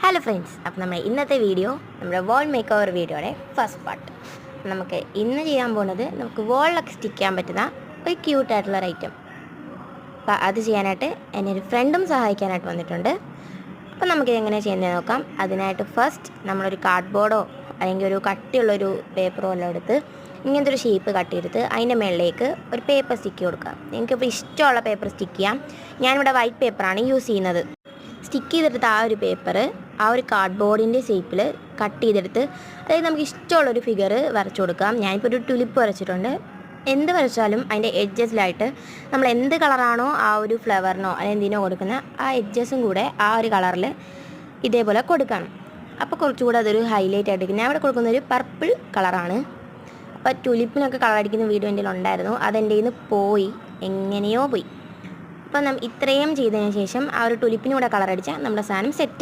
Hello friends, അപ്പോൾ നമ്മൾ ഇന്നത്തെ വീഡിയോ നമ്മുടെ വാൾ മേക്ക് ഓവർ വീഡിയോയുടെ ഫസ്റ്റ് പാർട്ട്. നമുക്ക് ഇന്ന് ചെയ്യാൻ പോകുന്നത് നമുക്ക് വാളിലൊക്കെ സ്റ്റിക്ക് ചെയ്യാൻ പറ്റുന്ന ഒരു ക്യൂട്ടായിട്ടുള്ള ഒരു ഐറ്റം. അപ്പോൾ അത് ചെയ്യാനായിട്ട് എൻ്റെ ഒരു ഫ്രണ്ടും സഹായിക്കാനായിട്ട് വന്നിട്ടുണ്ട്. അപ്പോൾ നമുക്കിത് എങ്ങനെ ചെയ്യുന്നത് നോക്കാം. അതിനായിട്ട് ഫസ്റ്റ് നമ്മളൊരു കാർഡ്ബോർഡോ അല്ലെങ്കിൽ ഒരു കട്ടിയുള്ളൊരു പേപ്പറോ എല്ലാം എടുത്ത് ഇങ്ങനത്തെ ഒരു ഷേപ്പ് കട്ട് ചെയ്തിട്ട് അതിൻ്റെ മുകളിലേക്ക് ഒരു പേപ്പർ സ്റ്റിക്ക് കൊടുക്കാം. എനിക്കിപ്പോൾ ഇഷ്ടമുള്ള പേപ്പർ സ്റ്റിക്ക് ചെയ്യാം. ഞാനിവിടെ വൈറ്റ് പേപ്പറാണ് യൂസ് ചെയ്യുന്നത്. സ്റ്റിക്ക് ചെയ്തെടുത്ത് ആ ഒരു പേപ്പർ ആ ഒരു കാർഡ്ബോർഡിൻ്റെ ഷേപ്പിൽ കട്ട് ചെയ്തെടുത്ത് അതായത് നമുക്ക് ഇഷ്ടമുള്ളൊരു ഫിഗർ വരച്ചു കൊടുക്കാം. ഞാനിപ്പോൾ ഒരു ടുലിപ്പ് വരച്ചിട്ടുണ്ട്. എന്ത് വരച്ചാലും അതിൻ്റെ എഡ്ജസിലായിട്ട് നമ്മൾ എന്ത് കളറാണോ ആ ഒരു ഫ്ലവറിനോ അല്ലെങ്കിൽ എന്തിനോ കൊടുക്കുന്ന ആ എഡ്ജസും കൂടെ ആ ഒരു കളറിൽ ഇതേപോലെ കൊടുക്കണം. അപ്പോൾ കുറച്ചുകൂടെ അതൊരു ഹൈലൈറ്റ് ആയിട്ട് ഞാൻ ഇവിടെ കൊടുക്കുന്നൊരു പർപ്പിൾ കളറാണ്. അപ്പോൾ ടുലിപ്പിനൊക്കെ കളറടിക്കുന്ന വീഡിയോ എൻ്റെ ഉണ്ടായിരുന്നു. അതെൻ്റെ കയ്യിൽ നിന്ന് പോയി, എങ്ങനെയോ പോയി. അപ്പോൾ ഇത്രയും ചെയ്തതിന് ശേഷം ആ ഒരു ടുലിപ്പിനൂടെ കളറടിച്ചാൽ നമ്മുടെ സാധനം സെറ്റ്.